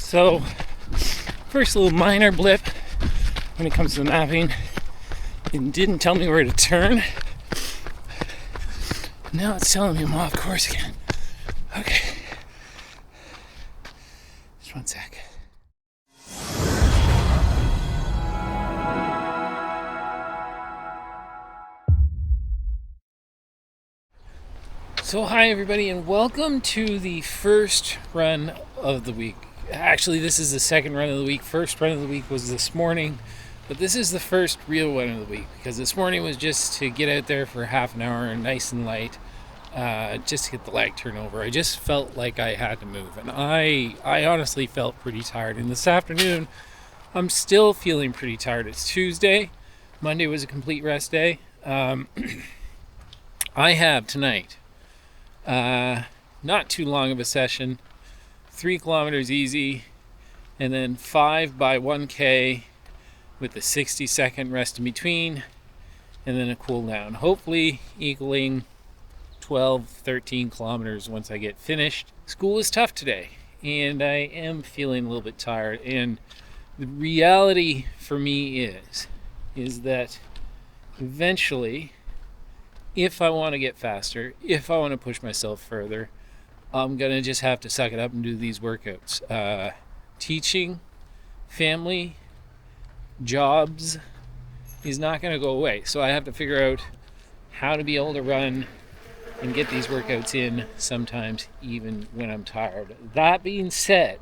So, first little minor blip when it comes to mapping. It didn't tell me where to turn. Now it's telling me I'm off course again. Okay. Just one sec. So hi everybody and welcome to the first run of the week. Actually, this is the second run of the week. First run of the week was this morning, but this is the first real one of the week because this morning was just to get out there for half an hour, nice and light, just to get the leg turnover. I just felt like I had to move, and I honestly felt pretty tired. And this afternoon, I'm still feeling pretty tired. It's Tuesday. Monday was a complete rest day. I have tonight not too long of a session, 3 kilometers easy, and then 5 by 1K with a 60-second rest in between, and then a cool down, hopefully equaling 12-13 kilometers once I get finished. School is tough today, and I am feeling a little bit tired, and the reality for me is that eventually, if I want to get faster, if I want to push myself further, I'm going to just have to suck it up and do these workouts. Teaching, family, jobs is not going to go away. So I have to figure out how to be able to run and get these workouts in sometimes even when I'm tired. That being said,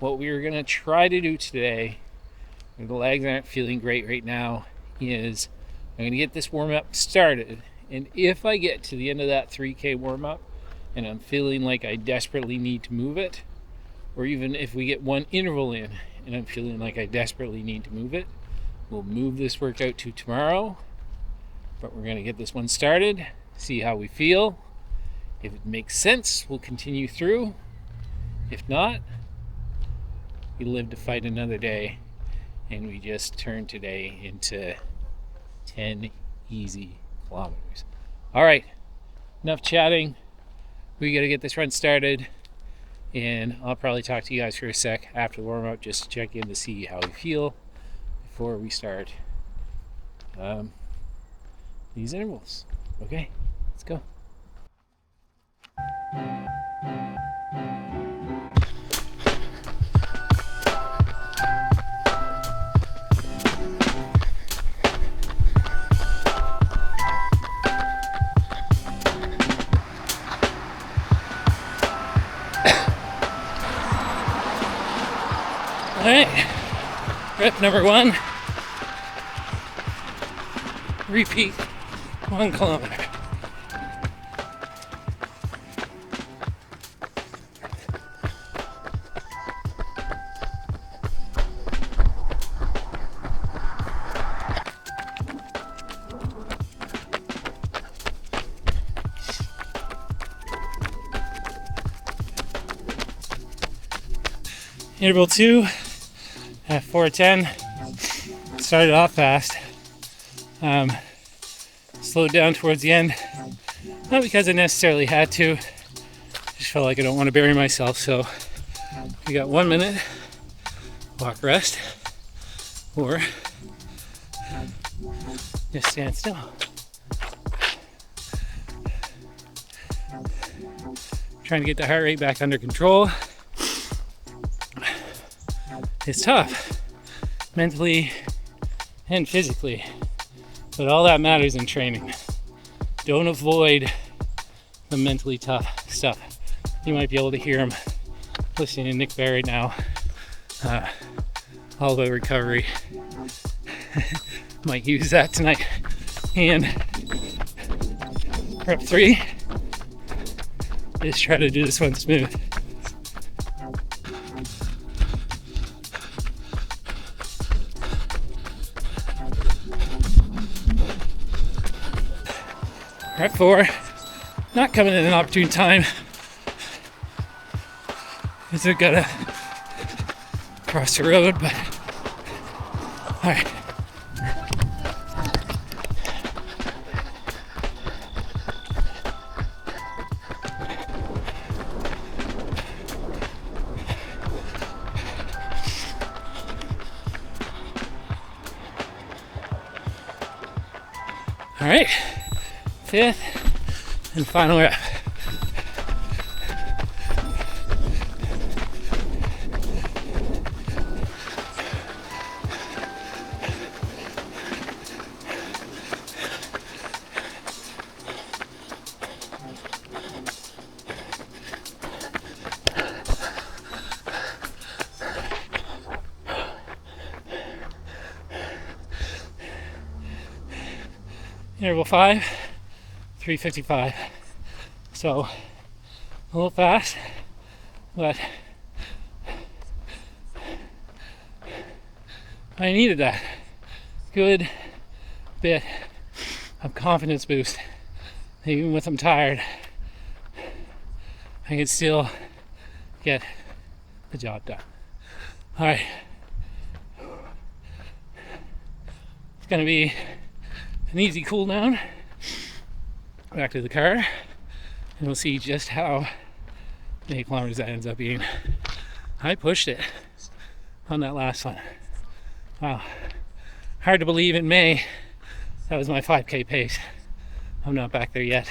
what we're going to try to do today, when the legs aren't feeling great right now, is I'm going to get this warm-up started. And if I get to the end of that 3K warm-up and I'm feeling like I desperately need to move it, or even if we get one interval in and I'm feeling like I desperately need to move it, we'll move this workout to tomorrow. But we're going to get this one started, see how we feel. If it makes sense, we'll continue through. If not, we live to fight another day, and we just turn today into 10 easy kilometers. All right, enough chatting. We got to get this run started, and I'll probably talk to you guys for a sec after the warm-up just to check in to see how we feel before we start these intervals. Okay, let's go. All right, rep number 1, repeat 1 kilometer. Interval 2 at 4:10. Started off fast. Slowed down towards the end. Not because I necessarily had to. Just felt like I don't want to bury myself. So we got 1 minute. Walk, rest, or just stand still. Trying to get the heart rate back under control. It's tough, mentally and physically, but all that matters in training. Don't avoid the mentally tough stuff. You might be able to hear him listening to Nick Bear right now. All about recovery. Might use that tonight. And rep 3 is try to do this one smooth. Rep 4, not coming at an opportune time, because I've got to cross the road, but all right. All right, fifth and final rep. Interval 5, 3:55. So a little fast, but I needed that good bit of confidence boost. Even when I'm tired, I can still get the job done. All right, it's gonna be an easy cool down. Back to the car, and we'll see just how many kilometers that ends up being. I pushed it on that last one. Wow, hard to believe in May that was my 5K pace. I'm not back there yet.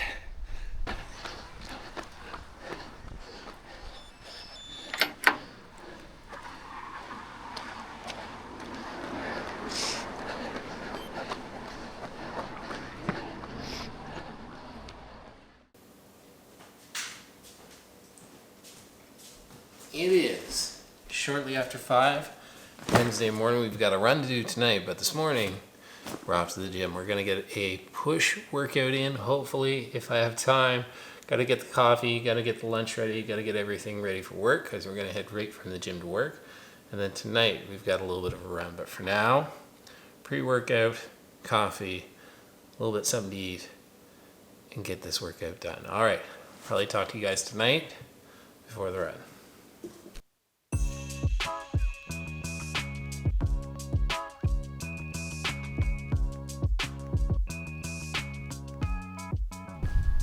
It is shortly after 5 Wednesday morning. We've got a run to do tonight, but this morning we're off to the gym. We're gonna get a push workout in, hopefully, if I have time. Gotta get the coffee, gotta get the lunch ready, gotta get everything ready for work, because we're gonna head right from the gym to work. And then tonight we've got a little bit of a run, but for now, pre-workout, coffee, a little bit something to eat, and get this workout done. All right, probably talk to you guys tonight before the run.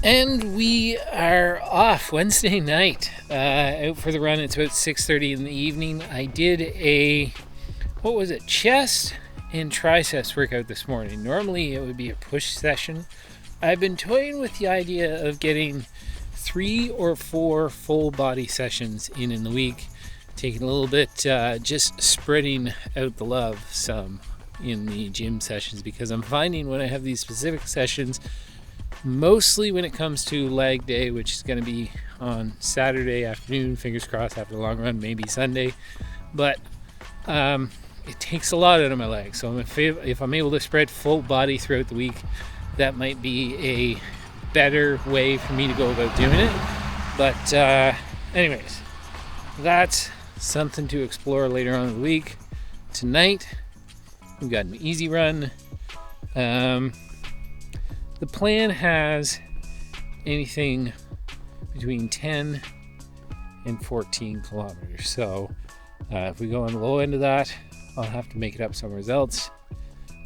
And we are off Wednesday night, out for the run. It's about 6:30 in the evening. I did a, chest and triceps workout this morning. Normally it would be a push session. I've been toying with the idea of getting 3 or 4 full body sessions in the week, taking a little bit, just spreading out the love some in the gym sessions, because I'm finding when I have these specific sessions, mostly when it comes to leg day, which is going to be on Saturday afternoon, fingers crossed, after the long run, maybe Sunday, but it takes a lot out of my legs. So if I'm able to spread full body throughout the week, that might be a better way for me to go about doing it. But anyways, that's something to explore later on in the week. Tonight we've got an easy run. The plan has anything between 10 and 14 kilometers. So if we go on the low end of that, I'll have to make it up somewhere else.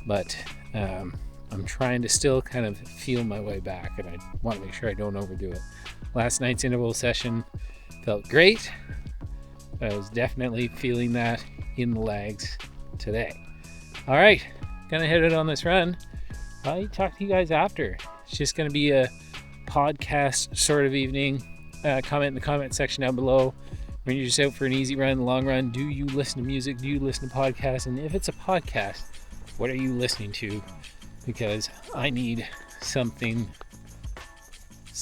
But I'm trying to still kind of feel my way back, and I want to make sure I don't overdo it. Last night's interval session felt great. I was definitely feeling that in the legs today. All right, gonna hit it on this run. I'll talk to you guys after. It's just going to be a podcast sort of evening. Comment in the comment section down below. When you're just out for an easy run, long run, do you listen to music? Do you listen to podcasts? And if it's a podcast, what are you listening to? Because I need something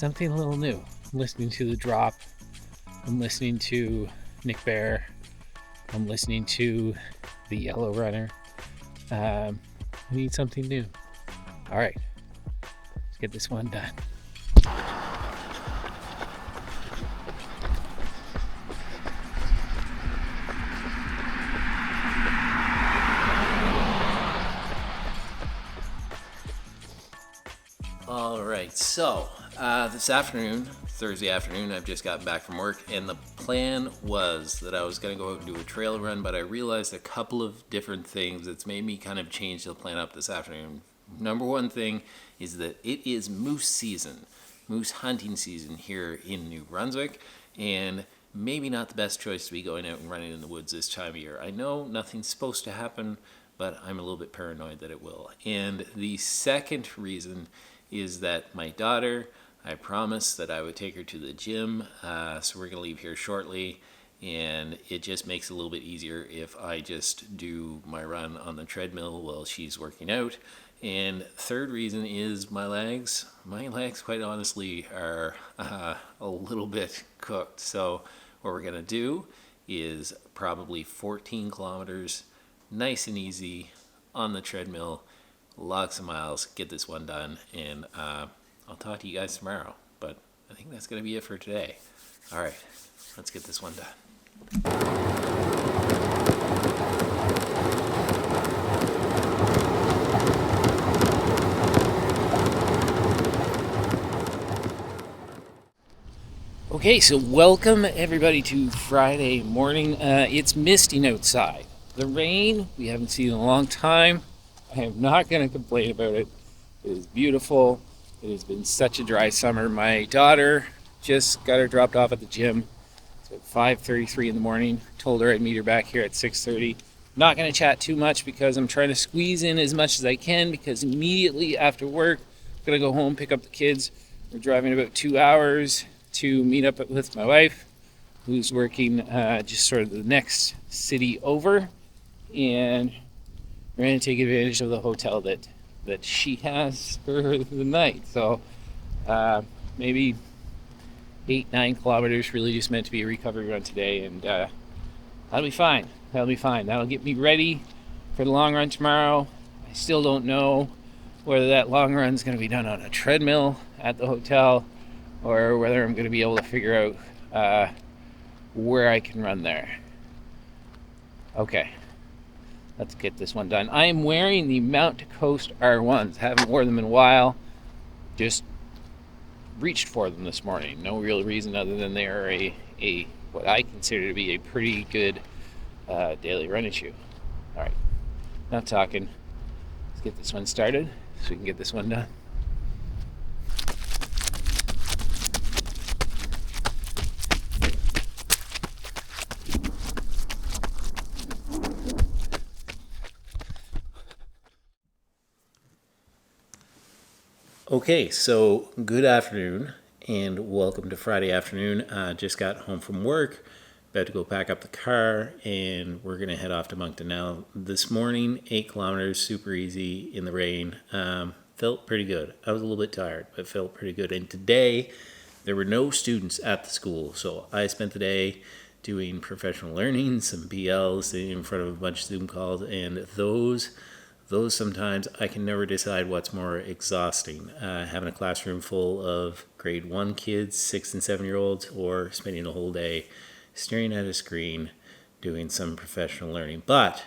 a little new. I'm listening to The Drop. I'm listening to Nick Bear. I'm listening to The Yellow Runner. I need something new. All right, let's get this one done. All right, so this afternoon, Thursday afternoon, I've just gotten back from work, and the plan was that I was going to go out and do a trail run, but I realized a couple of different things that's made me kind of change the plan up this afternoon. Number one thing is that it is moose season, moose hunting season here in New Brunswick, and maybe not the best choice to be going out and running in the woods this time of year. I know nothing's supposed to happen, but I'm a little bit paranoid that it will. And the second reason is that my daughter, I promised that I would take her to the gym, so we're going to leave here shortly, and it just makes it a little bit easier if I just do my run on the treadmill while she's working out. And third reason is my legs. My legs, quite honestly, are a little bit cooked. So what we're going to do is probably 14 kilometers, nice and easy, on the treadmill, lots of miles, get this one done, and I'll talk to you guys tomorrow. But I think that's going to be it for today. All right, let's get this one done. Okay, so welcome everybody to Friday morning. It's misting outside. The rain we haven't seen in a long time. I am not going to complain about it. It is beautiful. It has been such a dry summer. My daughter just got her dropped off at the gym. It's at 5:33 in the morning. Told her I'd meet her back here at 6:30. Not going to chat too much because I'm trying to squeeze in as much as I can, because immediately after work, I'm going to go home, pick up the kids. We're driving about 2 hours to meet up with my wife, who's working just sort of the next city over, and we're going to take advantage of the hotel that she has for the night. So maybe 8-9 kilometers, really just meant to be a recovery run today, and that'll be fine. That'll get me ready for the long run tomorrow. I still don't know whether that long run is going to be done on a treadmill at the hotel, or whether I'm going to be able to figure out where I can run there. Okay, let's get this one done. I am wearing the Mount Coast R1s. Haven't worn them in a while. Just reached for them this morning. No real reason other than they are a what I consider to be a pretty good daily running shoe. All right, not talking. Let's get this one started so we can get this one done. Okay, so good afternoon and welcome to Friday afternoon. Just got home from work, about to go pack up the car, and we're going to head off to Moncton now. This morning, 8 kilometers, super easy in the rain. Felt pretty good. I was a little bit tired, but felt pretty good. And today, there were no students at the school, so I spent the day doing professional learning, some PLs in front of a bunch of Zoom calls, and those sometimes I can never decide what's more exhausting, having a classroom full of grade 1 kids, 6 and 7 year olds, or spending a whole day staring at a screen doing some professional learning. But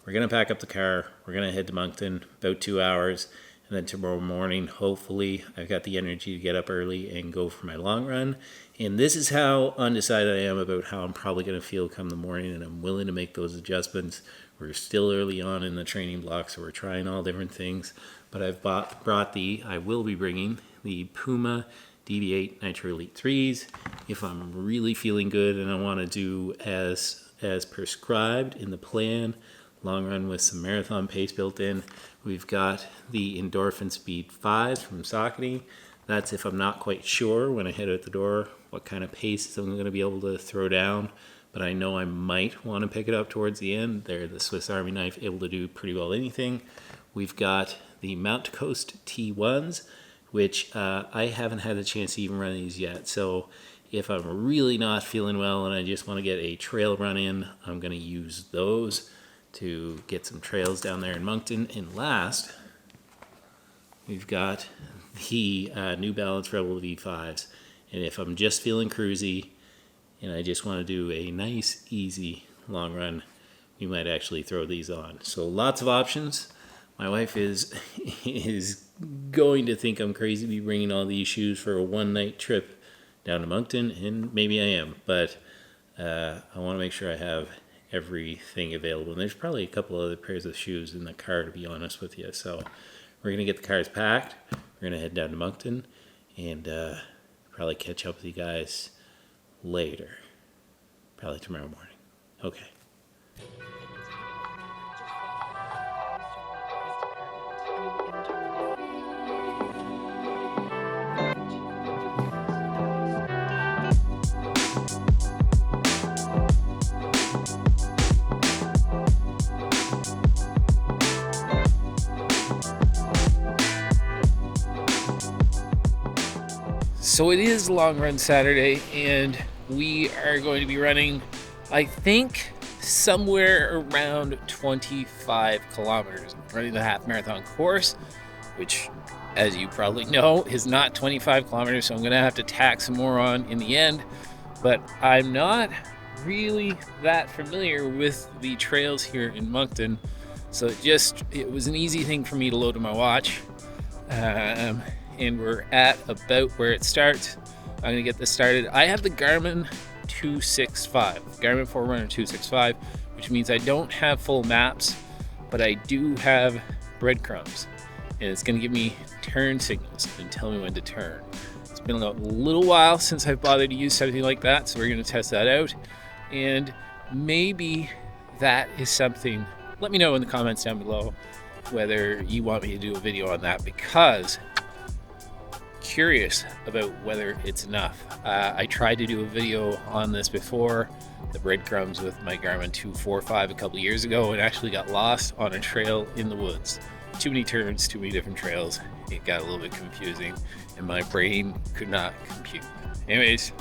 we're going to pack up the car, we're going to head to Moncton, about 2 hours, and then tomorrow morning, hopefully, I've got the energy to get up early and go for my long run. And this is how undecided I am about how I'm probably going to feel come the morning, and I'm willing to make those adjustments. We're still early on in the training block, so we're trying all different things. But I've I will be bringing the Puma DB8 Nitro Elite 3s. If I'm really feeling good and I want to do as prescribed in the plan, long run with some marathon pace built in, we've got the Endorphin Speed 5s from Saucony. That's if I'm not quite sure when I head out the door what kind of pace I'm going to be able to throw down. But I know I might want to pick it up towards the end. They're the Swiss Army knife, able to do pretty well anything. We've got the Mount Coast T1s, which I haven't had a chance to even run these yet. So if I'm really not feeling well and I just want to get a trail run in, I'm going to use those to get some trails down there in Moncton. And last, we've got the New Balance Rebel V5s. And if I'm just feeling cruisy, and I just want to do a nice, easy long run, we might actually throw these on. So lots of options. My wife is going to think I'm crazy to be bringing all these shoes for a one-night trip down to Moncton, and maybe I am, but I want to make sure I have everything available. And there's probably a couple other pairs of shoes in the car, to be honest with you. So we're going to get the cars packed. We're going to head down to Moncton and probably catch up with you guys later, probably tomorrow morning. Okay. So it is Long Run Saturday, and we are going to be running, I think, somewhere around 25 kilometers. Running the half marathon course, which, as you probably know, is not 25 kilometers, so I'm going to have to tack some more on in the end. But I'm not really that familiar with the trails here in Moncton, so it was an easy thing for me to load on my watch. And we're at about where it starts. I'm going to get this started. I have the Garmin 265, Garmin Forerunner 265, which means I don't have full maps, but I do have breadcrumbs. And it's going to give me turn signals and tell me when to turn. It's been a little while since I've bothered to use something like that, so we're going to test that out. And maybe that is something, let me know in the comments down below whether you want me to do a video on that, because curious about whether it's enough. I tried to do a video on this before, the breadcrumbs with my Garmin 245 a couple years ago, and actually got lost on a trail in the woods. Too many turns, too many different trails. It got a little bit confusing and my brain could not compute. Anyways,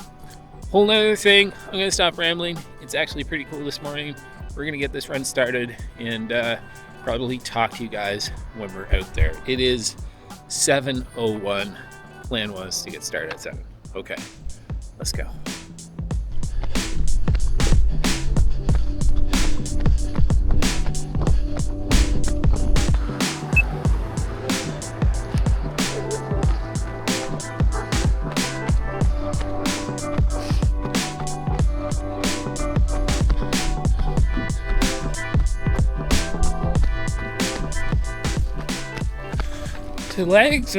whole nother thing. I'm gonna stop rambling. It's actually pretty cool this morning. We're gonna get this run started and probably talk to you guys when we're out there. It is 7:01. Plan was to get started at 7. Okay, let's go. The legs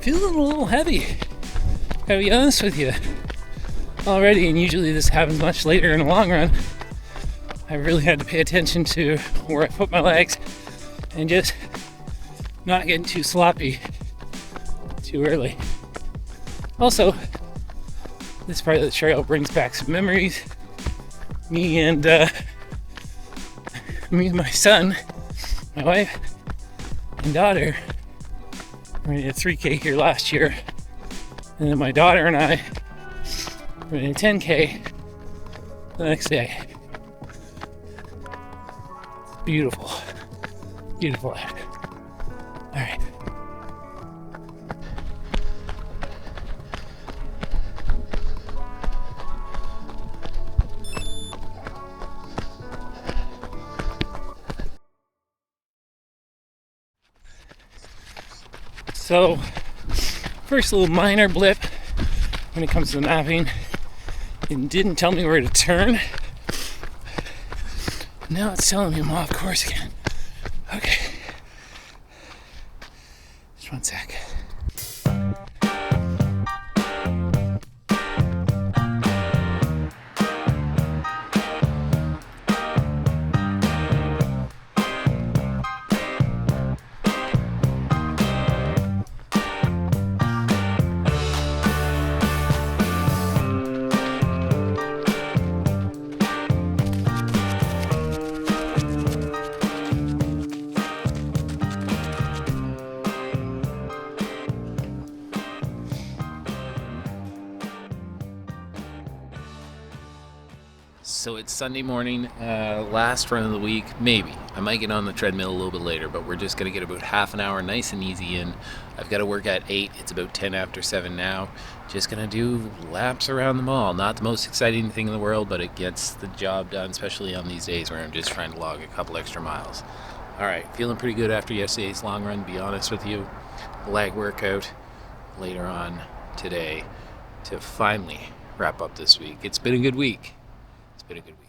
feeling a little heavy, gotta be honest with you already, and usually this happens much later in the long run. I really had to pay attention to where I put my legs and just not getting too sloppy too early. Also, this part of the trail brings back some memories. Me and my son, my wife, and daughter ran a 3K here last year, and then my daughter and I ran a 10K the next day. It's beautiful, beautiful out. All right. So, first little minor blip when it comes to the mapping. It didn't tell me where to turn. Now it's telling me I'm off course again. Okay. Just one sec. So it's Sunday morning, last run of the week, maybe. I might get on the treadmill a little bit later, but we're just going to get about half an hour nice and easy in. I've got to work at 8. It's about 10 after 7 now. Just going to do laps around the mall. Not the most exciting thing in the world, but it gets the job done, especially on these days where I'm just trying to log a couple extra miles. All right, feeling pretty good after yesterday's long run, to be honest with you. Leg workout later on today to finally wrap up this week. It's been a good week. It's been a good week.